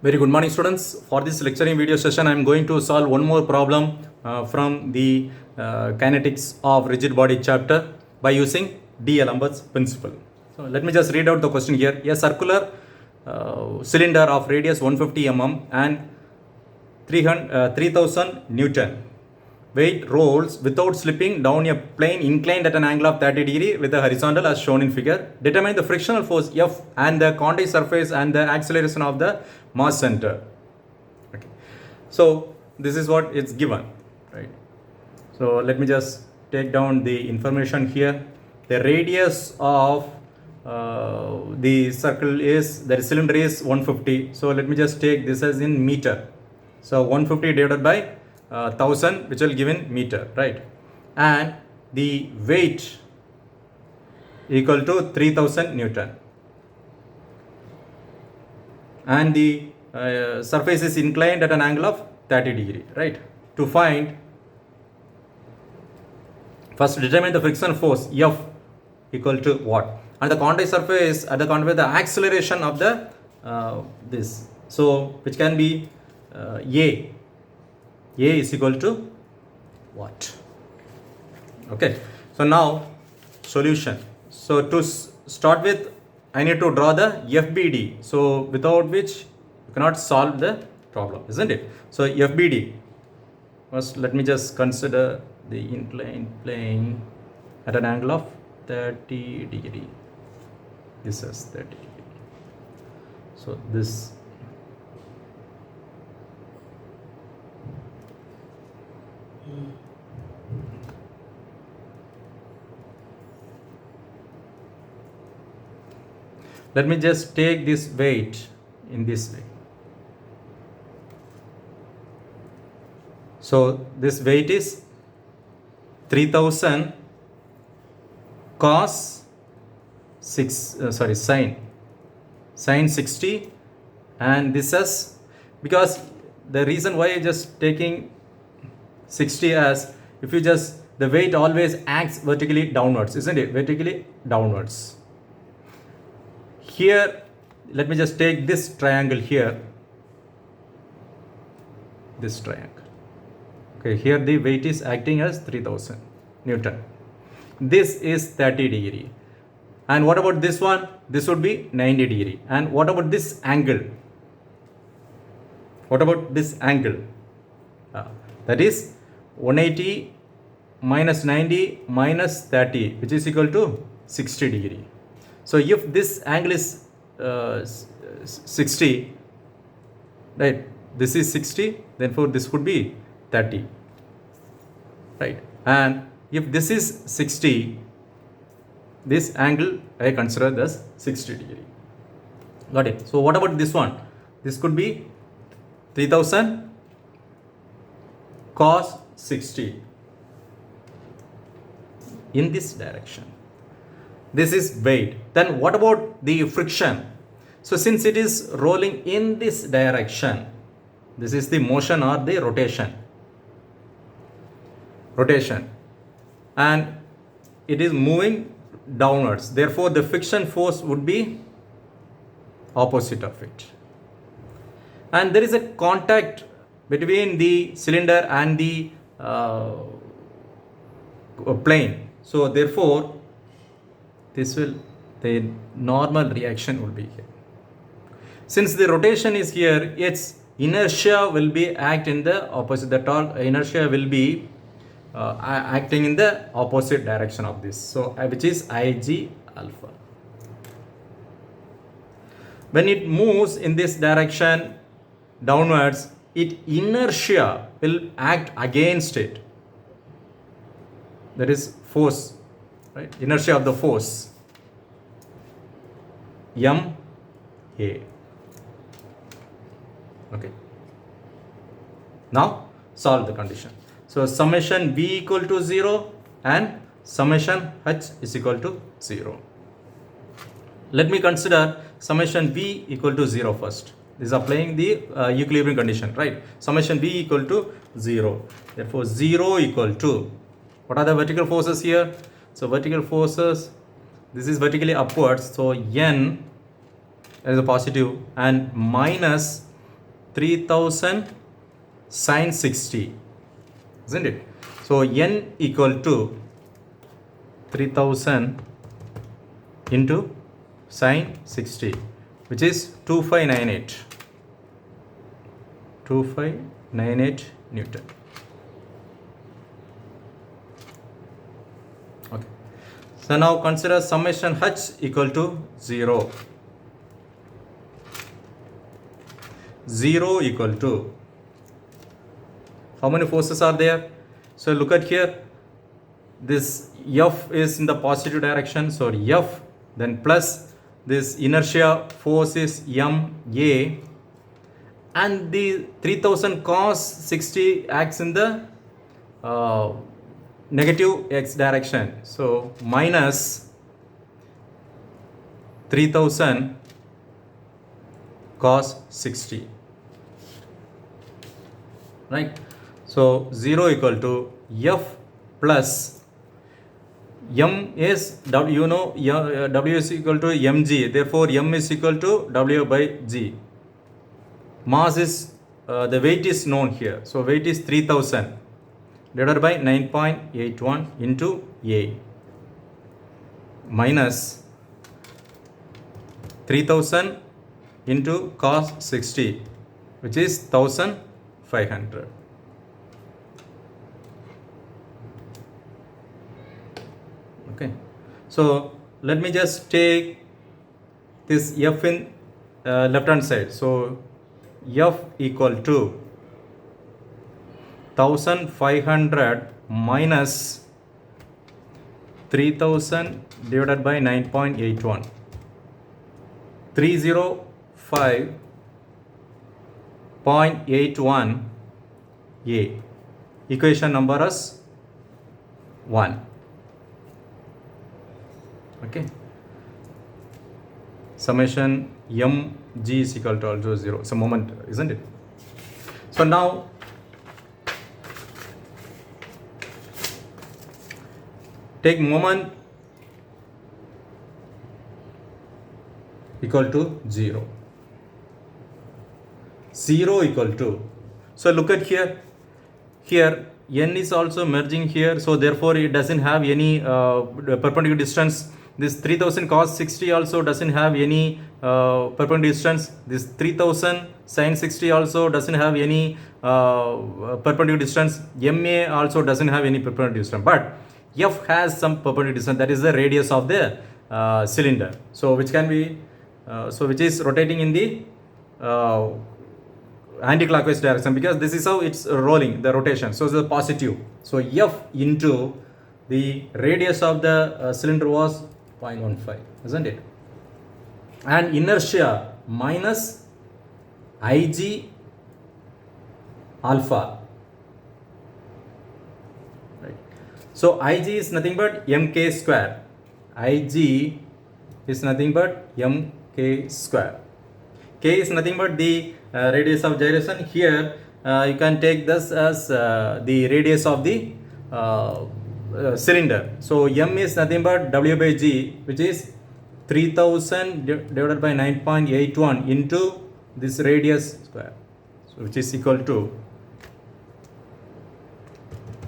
Very good morning, students. For this lecturing video session, I am going to solve one more problem from the kinetics of rigid body chapter by using D'Alembert's principle. So let me just read out the question here. A circular cylinder of radius 150 mm and 3000 Newton weight rolls without slipping down a plane inclined at an angle of 30 degree with the horizontal as shown in figure. Determine the frictional force F and the contact surface and the acceleration of the mass center. Okay. So this is what it's given, right? So let me just take down the information here. The radius of the circle is, the cylinder is 150. So let me just take this as in meter. So 150 divided by 1000, which will give in meter, right? And the weight equal to 3000 Newton. And the surface is inclined at an angle of 30 degree, right? To find, first determine the friction force F equal to what? And the contact surface at the contact with the acceleration of the this. So which can be A is equal to what? Okay. So now solution. So to start with, I need to draw the FBD. So without which you cannot solve the problem, isn't it? So FBD. First, let me just consider the inclined plane at an angle of 30 degree. This is 30 degree. So this. Let me just take this weight in this way. So this weight is 3000 cos sine 60, and this is because the reason why I just taking 60 as, if you just, the weight always acts vertically downwards, isn't it? Vertically downwards. Here, let me just take this triangle here, this triangle. Okay, here the weight is acting as 3000 Newton. This is 30 degree. And what about this one? This would be 90 degree. And what about this angle? What about this angle? That is 180 minus 90 minus 30, which is equal to 60 degree. So if this angle is 60, right, this is 60, therefore this would be 30, right? And if this is 60, this angle I consider as 60 degree. Got it? So what about this one? This could be 3000 cos 60 in this direction. This is weight. Then what about the friction? So since it is rolling in this direction, this is the motion or the rotation. And it is moving downwards. Therefore, the friction force would be opposite of it. And there is a contact between the cylinder and the plane. So therefore, the normal reaction will be here. Since the rotation is here, its inertia will be act in the opposite. The torque inertia will be acting in the opposite direction of this. So which is Ig alpha. When it moves in this direction downwards, its inertia will act against it. That is force, right? Inertia of the force, Ma. Okay. Now solve the condition. So summation V equal to 0 and summation H is equal to 0. Let me consider summation V equal to 0 first. This is applying the equilibrium condition, right? Summation V equal to 0. Therefore 0 equal to, what are the vertical forces here? So vertical forces, this is vertically upwards, so N is a positive, and minus 3000 sine 60, isn't it? So n equal to 3000 into sine 60, which is 2598. 2598 Newton. Okay. So now consider summation H equal to 0. 0 equal to, how many forces are there? So look at here, this F is in the positive direction, so F, then plus this inertia force is ma, and the 3000 cos 60 acts in the negative x direction, so minus 3000 cos 60, right? So 0 equal to F plus m is w, you know, w is equal to mg, therefore m is equal to w by g. Mass is the weight is known here, so weight is 3000 divided by 9.81 into a, minus 3000 into cos 60, which is 1500. Okay, so let me just take this F in left hand side. So F equal to 1500 minus 3000 divided by 9.81. 305.81 A. Equation number is 1. Okay. Summation mg is equal to also 0. It's a moment, isn't it? So now take moment equal to 0. 0 equal to, so look at here. Here n is also merging here, so therefore it doesn't have any perpendicular distance. This 3000 cos 60 also doesn't have any perpendicular distance. This 3000 sin 60 also doesn't have any perpendicular distance. MA also doesn't have any perpendicular distance. But F has some perpendicular distance, that is the radius of the cylinder. So which can be, which is rotating in the anti-clockwise direction, because this is how it's rolling, the rotation. So it's a positive. So F into the radius of the cylinder was 0.15, isn't it? And inertia minus Ig alpha, right? So Ig is nothing but mk square. Ig is nothing but mk square. K is nothing but the radius of gyration. Here you can take this as the radius of the cylinder. So m is nothing but w by g, which is 3000 divided by 9.81 into this radius square, so which is equal to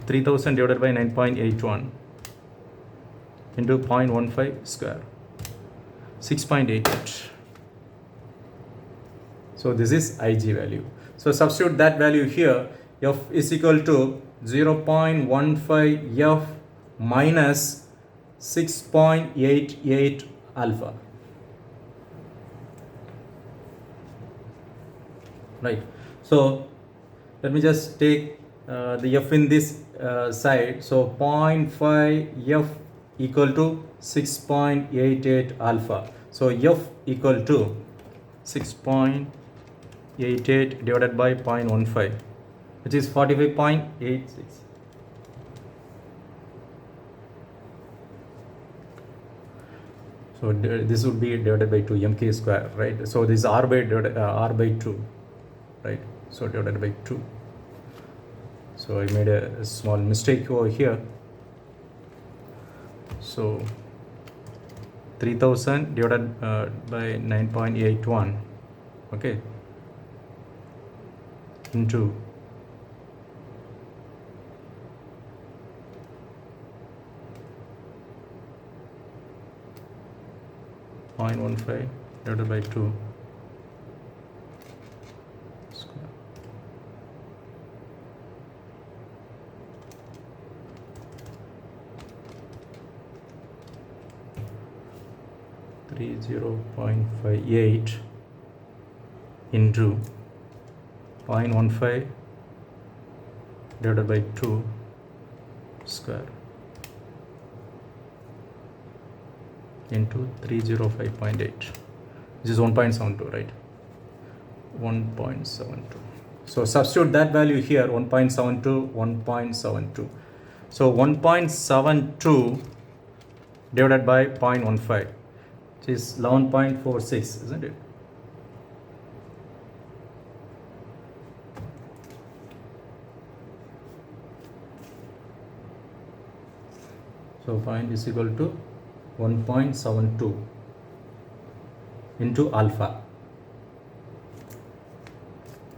3000 divided by 9.81 into 0.15 square, 6.88. So this is Ig value. So substitute that value here. F is equal to 0.15 F minus 6.88 alpha. Right. So let me just take the F in this side. So 0.5 F equal to 6.88 alpha. So F equal to 6.88 divided by 0.15, which is 45.86. So this would be divided by 2 mk square, right? So this r by 2, right? So divided by 2. So I made a small mistake over here. So 3000 divided by 9.81, okay, into 0.15 divided by 2 square. Three 0.58 into 0.15 divided by 2 square into 305.8, which is 1.72, right? 1.72. So substitute that value here, 1.72, 1.72. So 1.72 divided by 0.15, which is 11.46, isn't it? So point is equal to 1.72 into alpha,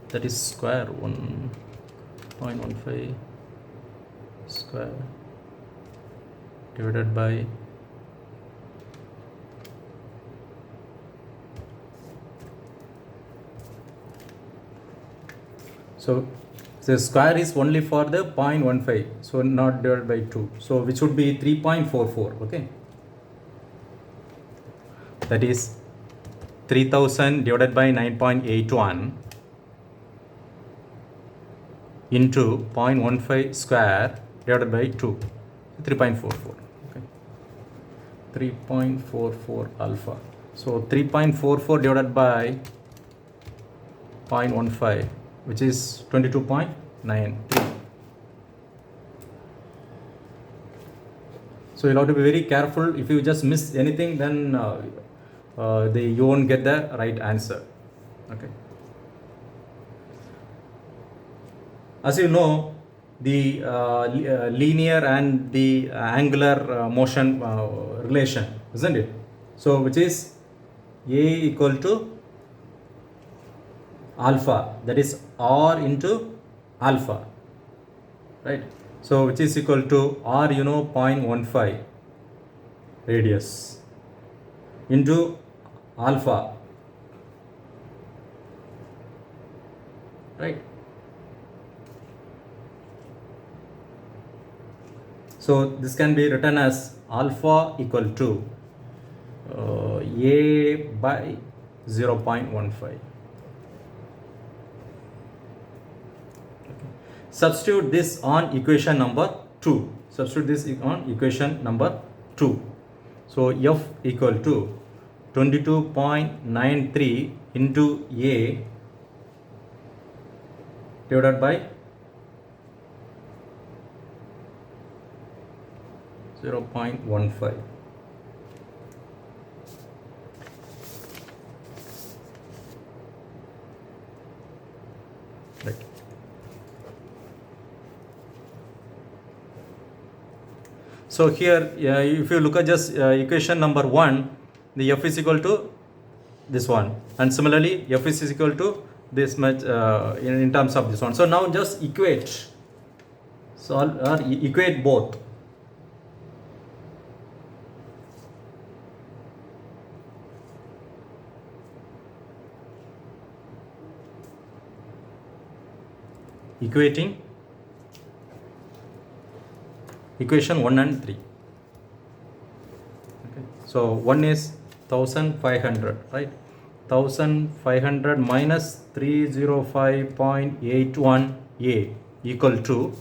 that is square 1.15 square divided by so the square is only for the 0.15, so not divided by 2, so which would be 3.44. okay, that is 3000 divided by 9.81 into 0.15 square divided by 2, 3.44. okay, 3.44 alpha. So 3.44 divided by 0.15, which is 22.93. So you'll have to be very careful. If you just miss anything, then you won't get the right answer. Okay. As you know, the linear and the angular motion relation, isn't it? So which is A equal to alpha, that is R into alpha, right? So which is equal to R, 0.15 radius into alpha, right? So this can be written as alpha equal to A by 0.15. Substitute this on equation number 2. Substitute this on equation number 2. So F equal to 22.93 into A divided by 0.15. Right. So here, if you look at just equation number 1, the F is equal to this one, and similarly F is equal to this much in terms of this one. So now just equate, equate both. Equating equation 1 and 3. Okay. So 1 is 1500, right? 1500 minus 305.81A equal to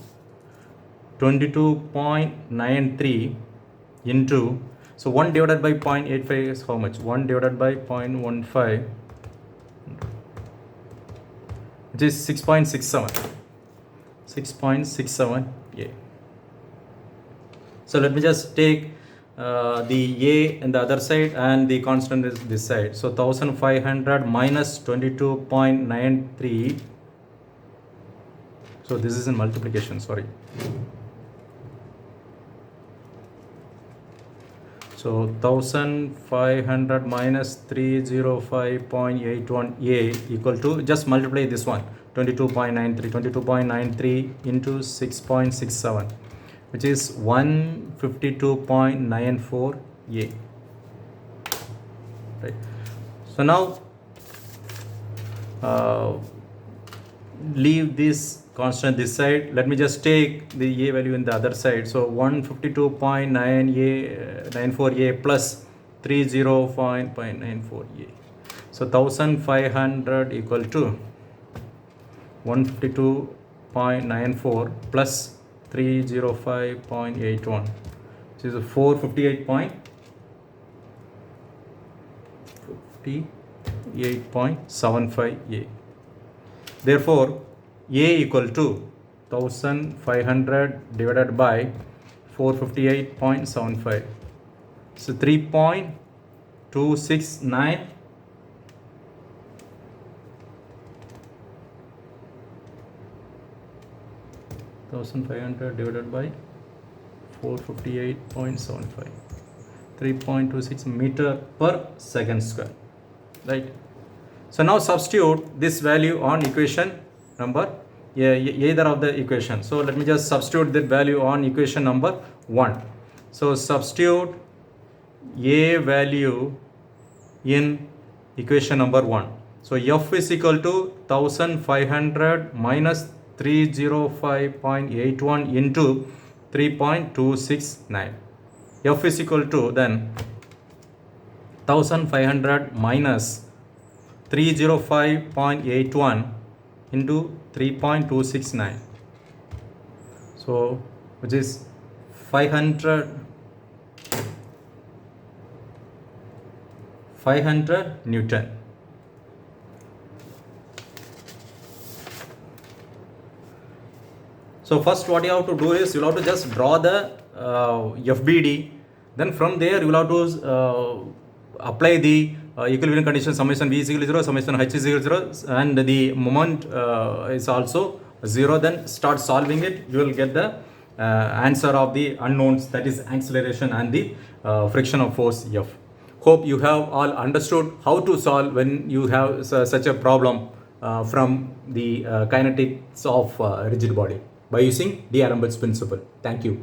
22.93 into, so 1 divided by 0.85 is how much? 1 divided by 0.15, which is 6.67. 6.67A. So let me just take the A in the other side and the constant is this side. So 1500 minus 22.93. So this is in multiplication, sorry. So 1500 minus 305.81 A equal to, just multiply this one, 22.93 into 6.67, which is 152.94 A. Right. So now leave this constant this side. Let me just take the A value in the other side. So 152.94 A plus 30.94 A. So 1500 equal to 152.94 plus 305.81, which is 458.75 A. Therefore, A equal to 1500 divided by 458.75. So 3.269 1500 divided by 458.75, 3.26 meter per second square. Right. So now substitute this value on equation number, either of the equation. So let me just substitute that value on equation number 1. So substitute A value in equation number 1. So F is equal to 1500 minus 305.81 into 3.269. F is equal to then 1500 minus 305.81 into 3.269. So which is 500 Newton. So first what you have to do is you have to just draw the FBD. Then from there you will have to apply the equilibrium condition, summation V is equal to 0, summation H is equal to 0, and the moment is also 0. Then start solving it. You will get the answer of the unknowns, that is acceleration and the frictional force F. Hope you have all understood how to solve when you have such a problem from the kinetics of rigid body by using D'Alembert's principle. Thank you.